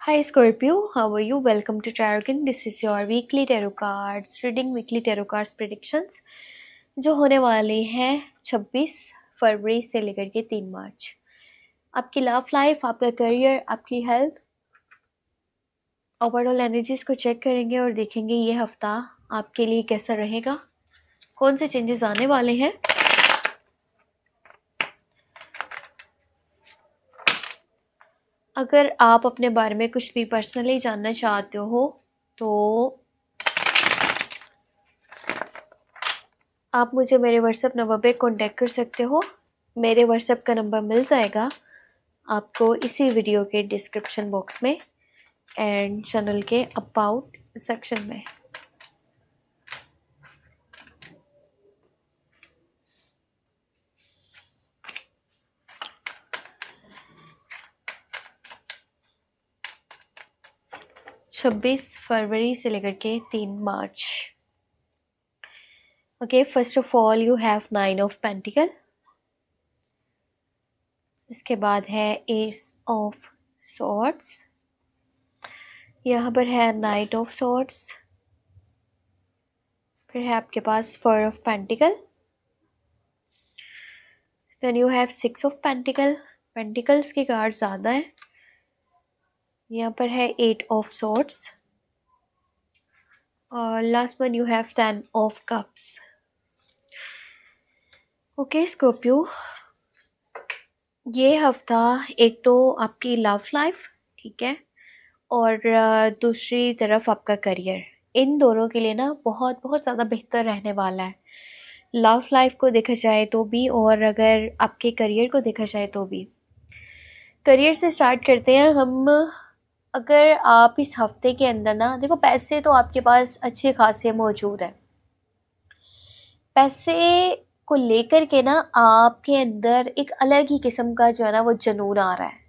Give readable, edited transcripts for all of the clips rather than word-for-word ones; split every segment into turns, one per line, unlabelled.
Hi Scorpio, how are you? Welcome to Tarot again. This is your weekly tarot cards reading, weekly tarot cards predictions जो होने वाले हैं 26 फरवरी से लेकर के 3 मार्च। आपकी लव लाइफ, आपका करियर, आपकी हेल्थ, ओवरऑल एनर्जीज को चेक करेंगे और देखेंगे ये हफ्ता आपके लिए कैसा रहेगा, कौन से चेंजेस आने वाले हैं। अगर आप अपने बारे में कुछ भी पर्सनली जानना चाहते हो तो आप मुझे मेरे व्हाट्सएप नंबर पे कांटेक्ट कर सकते हो। मेरे व्हाट्सएप का नंबर मिल जाएगा आपको इसी वीडियो के डिस्क्रिप्शन बॉक्स में एंड चैनल के अबाउट सेक्शन में। छब्बीस फरवरी से लेकर के 3 मार्च। Okay, first of all you have 9 of pentacle, इसके बाद है एस ऑफ सॉर्ड्स, यहाँ पर है नाइट ऑफ सॉर्ड्स, फिर है आपके पास 4 of pentacle, then you have 6 of pentacle. Pentacles की कार्ड ज़्यादा है, यहाँ पर है 8 ऑफ सॉर्ड्स और last one you have 10 of cups. Okay Scorpio, ये हफ्ता एक तो आपकी लव लाइफ, ठीक है, और दूसरी तरफ आपका करियर, इन दोनों के लिए ना बहुत बहुत ज़्यादा बेहतर रहने वाला है। लव लाइफ को देखा जाए तो भी और अगर आपके करियर को देखा जाए तो भी। करियर से स्टार्ट करते हैं हम। अगर आप इस हफ्ते के अंदर ना, देखो पैसे तो आपके पास अच्छे खासे मौजूद है, पैसे को लेकर के ना आपके अंदर एक अलग ही किस्म का जो है ना वो जुनून आ रहा है।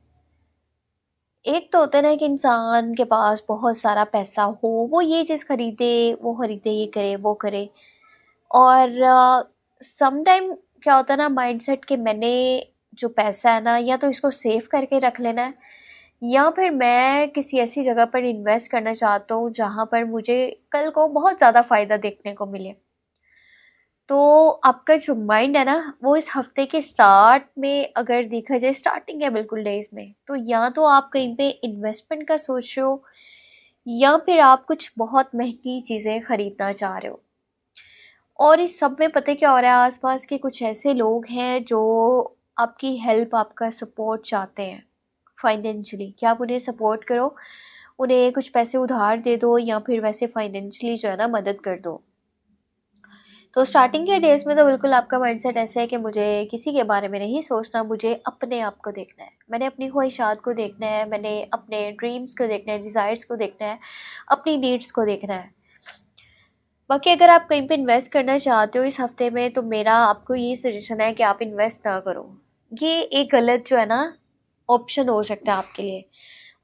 एक तो होता है ना कि इंसान के पास बहुत सारा पैसा हो, वो ये चीज़ खरीदे, वो खरीदे, ये करे, वो करे, और सम टाइम क्या होता है ना माइंडसेट कि मैंने जो पैसा है ना या तो इसको सेव करके रख लेना है या फिर मैं किसी ऐसी जगह पर इन्वेस्ट करना चाहता हूँ जहाँ पर मुझे कल को बहुत ज़्यादा फ़ायदा देखने को मिले। तो आपका जो माइंड है ना वो इस हफ्ते के स्टार्ट में अगर देखा जाए, स्टार्टिंग है बिल्कुल डेज में, तो या तो आप कहीं पे इन्वेस्टमेंट का सोच रहे हो या फिर आप कुछ बहुत महंगी चीज़ें खरीदना चाह रहे हो। और इस सब में पता है क्या हो रहा है, आसपास के कुछ ऐसे लोग हैं जो आपकी हेल्प, आपका सपोर्ट चाहते हैं फाइनेंशियली, कि आप उन्हें सपोर्ट करो, उन्हें कुछ पैसे उधार दे दो या फिर वैसे फाइनेंशियली जो है ना मदद कर दो। तो स्टार्टिंग के डेज में तो बिल्कुल आपका माइंडसेट ऐसा है कि मुझे किसी के बारे में नहीं सोचना, मुझे अपने आप को देखना है, मैंने अपनी ख्वाहिशात को देखना है, मैंने अपने ड्रीम्स को देखना है, डिज़ायर्स को देखना है, अपनी नीड्स को देखना है। बाकी अगर आप कहीं पे इन्वेस्ट करना चाहते हो इस हफ्ते में तो मेरा आपको ये सजेशन है कि आप इन्वेस्ट ना करो। ये एक गलत जो है ना ऑप्शन हो सकता है आपके लिए।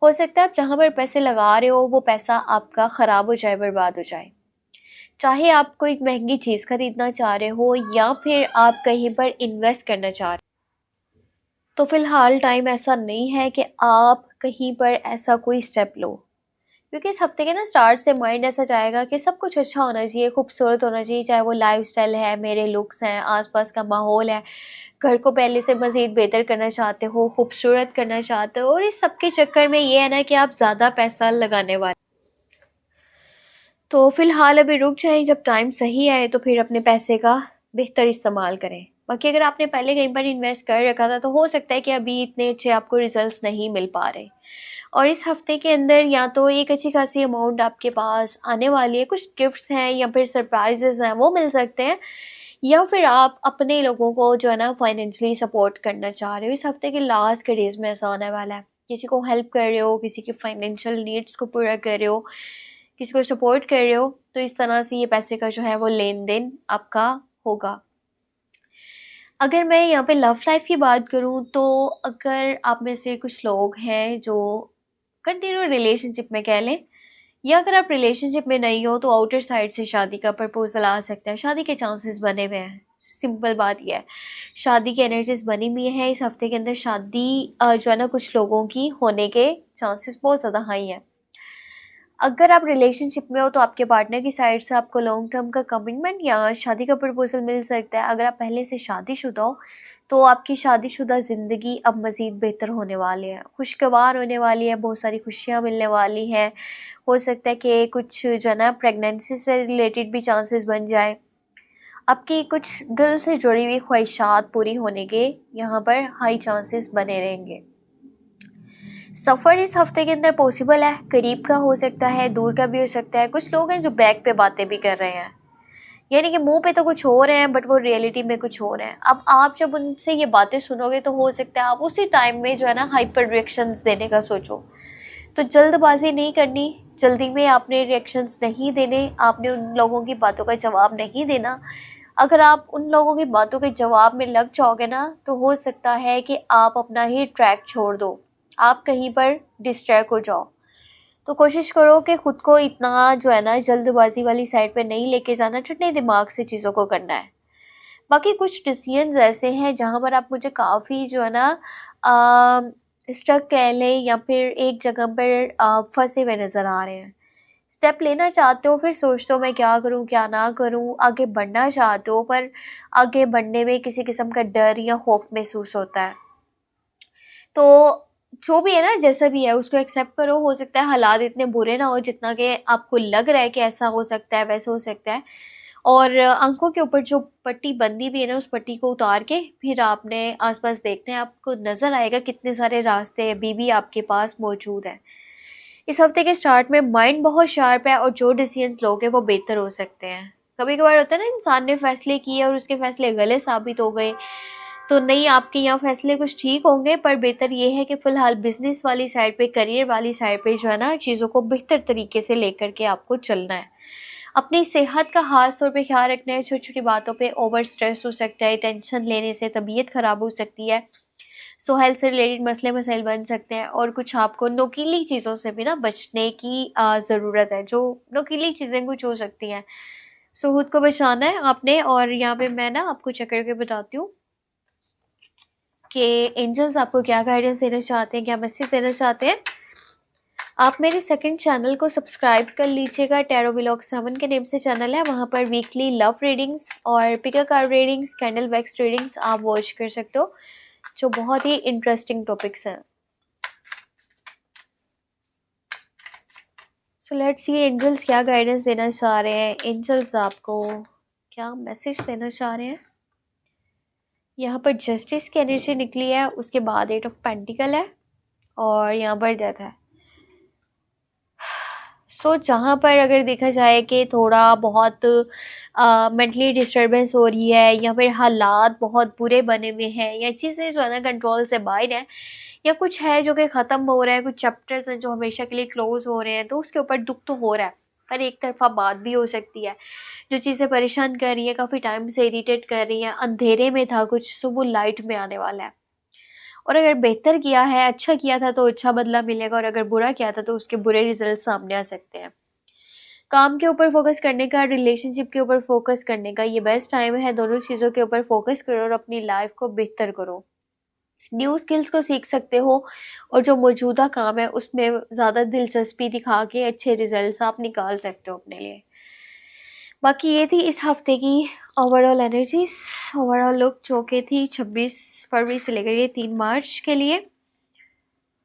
हो सकता है आप जहाँ पर पैसे लगा रहे हो वो पैसा आपका ख़राब हो जाए, बर्बाद हो जाए। चाहे आप कोई महंगी चीज़ खरीदना चाह रहे हो या फिर आप कहीं पर इन्वेस्ट करना चाह रहे हो, तो फिलहाल टाइम ऐसा नहीं है कि आप कहीं पर ऐसा कोई स्टेप लो, क्योंकि इस हफ्ते के ना स्टार्ट से माइंड ऐसा जाएगा कि सब कुछ अच्छा होना चाहिए, खूबसूरत होना चाहिए, चाहे वो लाइफस्टाइल है, मेरे लुक्स हैं, आसपास का माहौल है, घर को पहले से मज़ीद बेहतर करना चाहते हो, खूबसूरत करना चाहते हो, और इस सब के चक्कर में ये है ना कि आप ज़्यादा पैसा लगाने वाले। तो फिलहाल अभी रुक जाएं, जब टाइम सही आए तो फिर अपने पैसे का बेहतर इस्तेमाल करें। बाकी अगर आपने पहले कहीं पर इन्वेस्ट कर रखा था तो हो सकता है कि अभी इतने अच्छे आपको रिजल्ट्स नहीं मिल पा रहे, और इस हफ्ते के अंदर या तो एक अच्छी खासी अमाउंट आपके पास आने वाली है, कुछ गिफ्ट्स हैं या फिर सरप्राइजेस हैं वो मिल सकते हैं, या फिर आप अपने लोगों को जो है ना फाइनेंशियली सपोर्ट करना चाह रहे हो। इस हफ्ते के लास्ट के डेज में ऐसा होने वाला है, किसी को हेल्प कर रहे हो, किसी की फाइनेंशियल नीड्स को पूरा कर रहे हो, किसी को सपोर्ट कर रहे हो, तो इस तरह से ये पैसे का जो है वो लेन देन आपका होगा। अगर मैं यहाँ पे लव लाइफ की बात करूँ तो अगर आप में से कुछ लोग हैं जो कंटिन्यू रिलेशनशिप में कह लें, या अगर आप रिलेशनशिप में नहीं हो तो आउटर साइड से शादी का प्रपोजल आ सकता है, शादी के चांसेस बने हुए हैं। सिंपल बात यह है। शादी की एनर्जीज बनी हुई है इस हफ्ते के अंदर, शादी जो है ना कुछ लोगों की होने के चांसेस बहुत ज़्यादा हाई हैं। अगर आप रिलेशनशिप में हो तो आपके पार्टनर की साइड से आपको लॉन्ग टर्म का कमिटमेंट या शादी का प्रपोजल मिल सकता है। अगर आप पहले से शादीशुदा हो तो आपकी शादीशुदा ज़िंदगी अब मज़ीद बेहतर होने वाली है, खुशगवार होने वाली है, बहुत सारी खुशियाँ मिलने वाली हैं। हो सकता है कि कुछ जो है ना प्रेगनेंसी से रिलेटेड भी चांसेस बन जाए। आपकी कुछ दिल से जुड़ी हुई ख्वाहिशात पूरी होने के यहाँ पर हाई चांसेस बने रहेंगे। सफ़र इस हफ्ते के अंदर पॉसिबल है, करीब का हो सकता है, दूर का भी हो सकता है। कुछ लोग हैं जो बैक पे बातें भी कर रहे हैं, यानी कि मुंह पे तो कुछ हो रहे हैं बट वो रियलिटी में कुछ हो रहे हैं। अब आप जब उनसे ये बातें सुनोगे तो हो सकता है आप उसी टाइम में जो है ना हाइपर रिएक्शंस देने का सोचो। तो जल्दबाजी नहीं करनी, जल्दी में आपने रिएक्शंस नहीं देने, आपने उन लोगों की बातों का जवाब नहीं देना। अगर आप उन लोगों की बातों के जवाब में लग जाओगे ना तो हो सकता है कि आप अपना ही ट्रैक छोड़ दो, आप कहीं पर डिस्ट्रैक्ट हो जाओ। तो कोशिश करो कि खुद को इतना जो है ना जल्दबाजी वाली साइड पे नहीं लेके जाना, ठंडे दिमाग से चीज़ों को करना है। बाकी कुछ डिसीजंस ऐसे हैं जहाँ पर आप मुझे काफ़ी जो है ना स्टक कह लें या फिर एक जगह पर फंसे हुए नज़र आ रहे हैं। स्टेप लेना चाहते हो फिर सोचते हो मैं क्या करूं क्या ना करूं, आगे बढ़ना चाहते हो पर आगे बढ़ने में किसी किस्म का डर या खौफ महसूस होता है। तो जो भी है ना जैसा भी है उसको एक्सेप्ट करो। हो सकता है हालात इतने बुरे ना हो जितना कि आपको लग रहा है कि ऐसा हो सकता है वैसा हो सकता है। और आंखों के ऊपर जो पट्टी बंदी हुई है ना उस पट्टी को उतार के फिर आपने आसपास देखना है, आपको नज़र आएगा कितने सारे रास्ते अभी भी आपके पास मौजूद हैं। इस हफ्ते के स्टार्ट में माइंड बहुत शार्प है और जो डिसीजंस लोगे वो बेहतर हो सकते हैं। कभी कभार होता है ना इंसान ने फैसले किए और उसके फैसले गलत साबित हो गए, तो नहीं आपके यहाँ फैसले कुछ ठीक होंगे पर बेहतर ये है कि फ़िलहाल बिजनेस वाली साइड पे, करियर वाली साइड पे जो है ना चीज़ों को बेहतर तरीके से लेकर के आपको चलना है। अपनी सेहत का खास तौर पे ख्याल रखना है, छोटी छोटी बातों पे ओवर स्ट्रेस हो सकता है, टेंशन लेने से तबीयत ख़राब हो सकती है। सो हेल्थ से रिलेटेड मसले मसाइल बन सकते हैं और कुछ आपको नुकीली चीज़ों से भी ना बचने की ज़रूरत है, जो नुकीली चीज़ें कुछ हो सकती हैं। सो खुद को बचाना है आपने। और यहाँ पे मैं ना आपको चेक करके बताती हूँ कि एंजल्स आपको क्या गाइडेंस देना चाहते हैं, क्या मैसेज देना चाहते हैं। आप मेरे सेकंड चैनल को सब्सक्राइब कर लीजिएगा, टैरो व्लॉग 7 के नेम से चैनल है। वहाँ पर वीकली लव रीडिंग्स और pick a card readings, candle wax readings आप वॉच कर सकते हो, जो बहुत ही इंटरेस्टिंग टॉपिक्स हैं। सो लेट्स सी एंजल्स क्या गाइडेंस देना चाह रहे हैं, एंजल्स आपको क्या मैसेज देना चाह रहे हैं। यहाँ पर जस्टिस की एनर्जी निकली है, उसके बाद 8 ऑफ पेंटिकल है और यहाँ पर डेथ है। सो जहाँ पर अगर देखा जाए कि थोड़ा बहुत मेंटली डिस्टर्बेंस हो रही है या फिर हालात बहुत बुरे बने हुए हैं या चीज़ें जो है ना कंट्रोल से बाहर है या कुछ है जो कि ख़त्म हो रहा है, कुछ चैप्टर्स हैं जो हमेशा के लिए क्लोज हो रहे हैं, तो उसके ऊपर दुख तो हो रहा है पर एक तरफा बात भी हो सकती है। जो चीज़ें परेशान कर रही है, काफ़ी टाइम से इरिटेट कर रही हैं, अंधेरे में था कुछ, सो वो लाइट में आने वाला है। और अगर बेहतर किया है, अच्छा किया था तो अच्छा बदला मिलेगा और अगर बुरा किया था तो उसके बुरे रिजल्ट सामने आ सकते हैं। काम के ऊपर फोकस करने का, रिलेशनशिप के ऊपर फोकस करने का ये बेस्ट टाइम है। दोनों चीज़ों के ऊपर फोकस करो और अपनी लाइफ को बेहतर करो। न्यू स्किल्स को सीख सकते हो और जो मौजूदा काम है उसमें ज़्यादा दिलचस्पी दिखा के अच्छे रिजल्ट्स आप निकाल सकते हो अपने लिए। बाकी ये थी इस हफ्ते की ओवरऑल एनर्जीज, ओवरऑल लुक जो कि थी 26 फरवरी से लेकर ये 3 मार्च के लिए।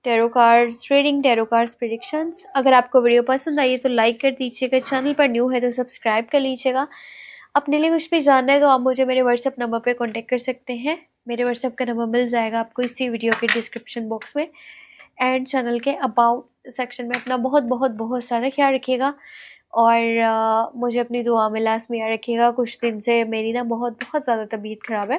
Tarot cards reading, tarot cards predictions. अगर आपको वीडियो पसंद आई है तो लाइक कर दीजिएगा, चैनल पर न्यू है तो सब्सक्राइब कर लीजिएगा। अपने लिए कुछ भी जानना है तो आप मुझे मेरे व्हाट्सएप नंबर पे कांटेक्ट कर सकते हैं। मेरे व्हाट्सएप का नंबर मिल जाएगा आपको इसी वीडियो के डिस्क्रिप्शन बॉक्स में एंड चैनल के अबाउट सेक्शन में। अपना बहुत बहुत बहुत सारा ख्याल रखिएगा और मुझे अपनी दुआ में लास्ट में याद रखिएगा। कुछ दिन से मेरी ना बहुत बहुत ज़्यादा तबीयत ख़राब है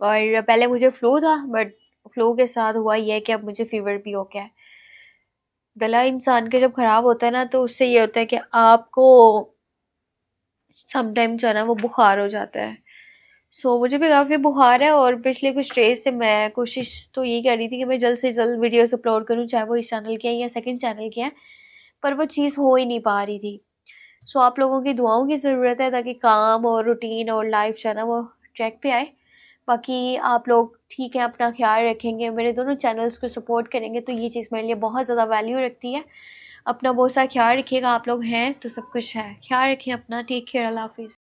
और पहले मुझे फ्लू था बट फ्लू के साथ हुआ ये है कि अब मुझे फीवर भी हो गया है। गला इंसान के जब ख़राब होता है ना तो उससे ये होता है कि आपको समटाइम जो है ना वो बुखार हो जाता है। सो मुझे भी काफ़ी बुखार है और पिछले कुछ डेज से मैं कोशिश तो यही कर रही थी कि मैं जल्द से जल्द वीडियोस अपलोड करूं, चाहे वो इस चैनल के हैं या सेकंड चैनल के हैं, पर वो चीज़ हो ही नहीं पा रही थी। सो आप लोगों की दुआओं की ज़रूरत है ताकि काम और रूटीन और लाइफ जो है ना वो ट्रैक पे आए। बाकी आप लोग ठीक है, अपना ख्याल रखेंगे, मेरे दोनों चैनल्स को सपोर्ट करेंगे तो ये चीज़ मेरे लिए बहुत ज़्यादा वैल्यू रखती है। अपना बहुत सारा ख्याल रखिएगा, आप लोग हैं तो सब कुछ है। ख्याल रखें अपना, टेक केयर, अल्लाह हाफ़िज़।